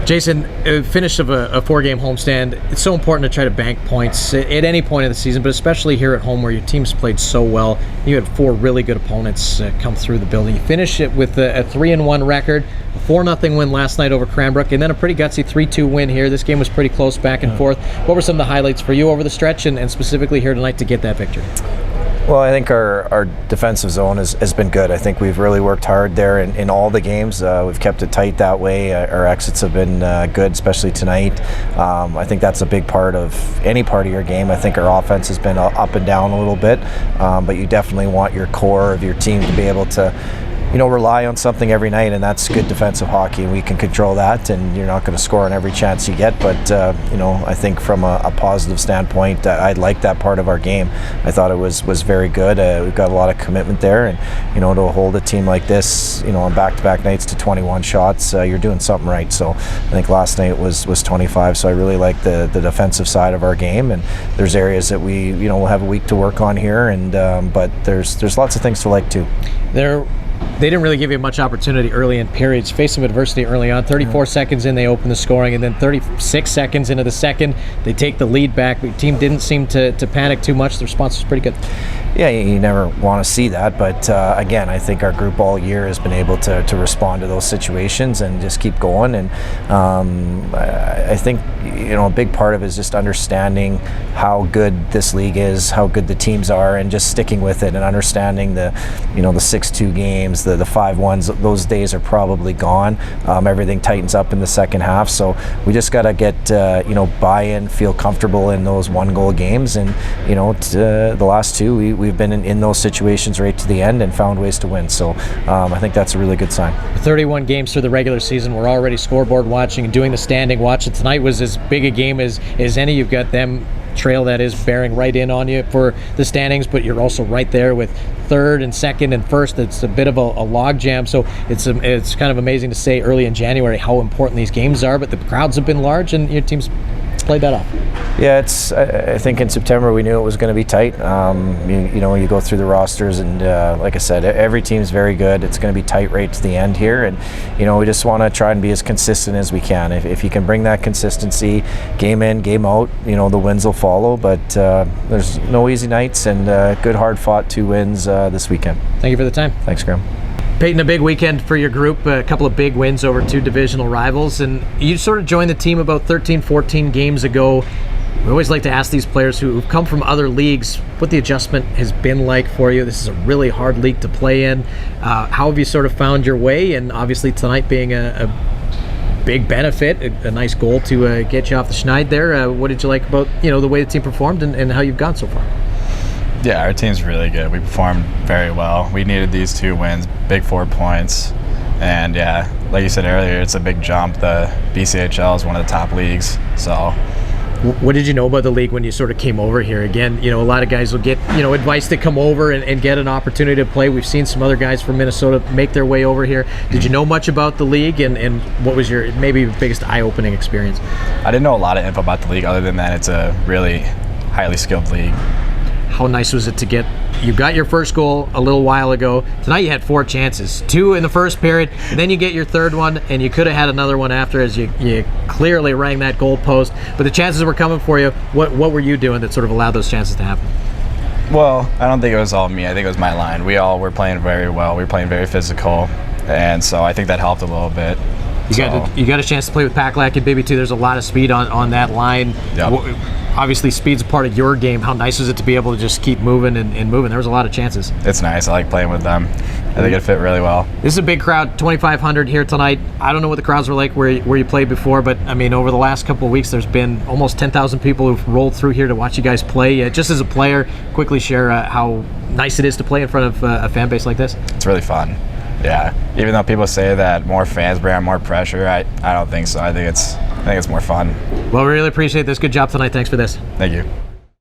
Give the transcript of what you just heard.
Jason, finish of a 4-game homestand, it's so important to try to bank points at any point of the season, but especially here at home where your team's played so well. You had 4 really good opponents come through the building. You finish it with a 3-1 record, a 4-0 win last night over Cranbrook, and then a pretty gutsy 3-2 win here. This game was pretty close back and forth. What were some of the highlights for you over the stretch and specifically here tonight to get that victory? Well, I think our defensive zone has been good. I think we've really worked hard there in all the games. We've kept it tight that way. Our exits have been good, especially tonight. I think that's a big part of any part of your game. I think our offense has been up and down a little bit, but you definitely want your core of your team to be able to rely on something every night, and that's good defensive hockey, and we can control that, and you're not going to score on every chance you get, but I think from a positive standpoint, I like that part of our game. I thought it was very good. We've got a lot of commitment there, and to hold a team like this on back-to-back nights to 21 shots, you're doing something right. So I think last night was 25, so I really like the defensive side of our game, and there's areas that we'll have a week to work on here, and but there's lots of things to like too. They didn't really give you much opportunity early in periods. Faced some adversity early on. 34 seconds in, they open the scoring, and then 36 seconds into the second, they take the lead back. The team didn't seem to panic too much. The response was pretty good. Yeah, you never want to see that, but again, I think our group all year has been able to respond to those situations and just keep going. And I think a big part of it is just understanding how good this league is, how good the teams are, and just sticking with it and understanding the 6-2 games, the 5-1s. Those days are probably gone. Everything tightens up in the second half, so we just got to get buy-in, feel comfortable in those 1-goal games, and the last 2 we've been in those situations right to the end and found ways to win. So I think that's a really good sign. 31 games through the regular season. We're already scoreboard watching and doing the standing watch. And tonight was as big a game as any. You've got them trail that is bearing right in on you for the standings, but you're also right there with third and second and first. It's a bit of a log jam, so it's kind of amazing to say early in January how important these games are, but the crowds have been large and your team's played that off. Yeah, I think in September we knew it was going to be tight. You go through the rosters, and like I said, every team's very good. It's going to be tight right to the end here, and we just want to try and be as consistent as we can. If you can bring that consistency, game in, game out, the wins will follow. But there's no easy nights, and good, hard-fought 2 wins this weekend. Thank you for the time. Thanks, Graham. Payton, a big weekend for your group, a couple of big wins over 2 divisional rivals, and you sort of joined the team about 13, 14 games ago. We always like to ask these players who've come from other leagues what the adjustment has been like for you. This is a really hard league to play in. How have you sort of found your way, and obviously tonight being a big benefit, a nice goal to get you off the schneid there. What did you like about the way the team performed and how you've gone so far? Yeah, our team's really good. We performed very well. We needed these 2 wins, big 4 points. And yeah, like you said earlier, it's a big jump. The BCHL is one of the top leagues. So what did you know about the league when you sort of came over here? Again, a lot of guys will get advice to come over and get an opportunity to play. We've seen some other guys from Minnesota make their way over here. Did you know much about the league, and what was your maybe biggest eye-opening experience? I didn't know a lot of info about the league other than that it's a really highly skilled league. How nice was it to get, you got your first goal a little while ago. Tonight you had 4 chances, 2 in the first period, and then you get your third one, and you could have had another one after as you clearly rang that goal post. But the chances were coming for you. What were you doing that sort of allowed those chances to happen? Well, I don't think it was all me. I think it was my line. We all were playing very well. We were playing very physical, and so I think that helped a little bit. You got a chance to play with Paklak and Bibby too. There's a lot of speed on that line. Yep. Obviously, speed's a part of your game. How nice is it to be able to just keep moving and moving? There was a lot of chances. It's nice. I like playing with them. I think it fit really well. This is a big crowd, 2,500 here tonight. I don't know what the crowds were like where you played before, but I mean, over the last couple of weeks, there's been almost 10,000 people who've rolled through here to watch you guys play. Just as a player, quickly share how nice it is to play in front of a fan base like this. It's really fun. Yeah. Even though people say that more fans bring more pressure, I don't think so. I think it's more fun. Well, we really appreciate this. Good job tonight. Thanks for this. Thank you.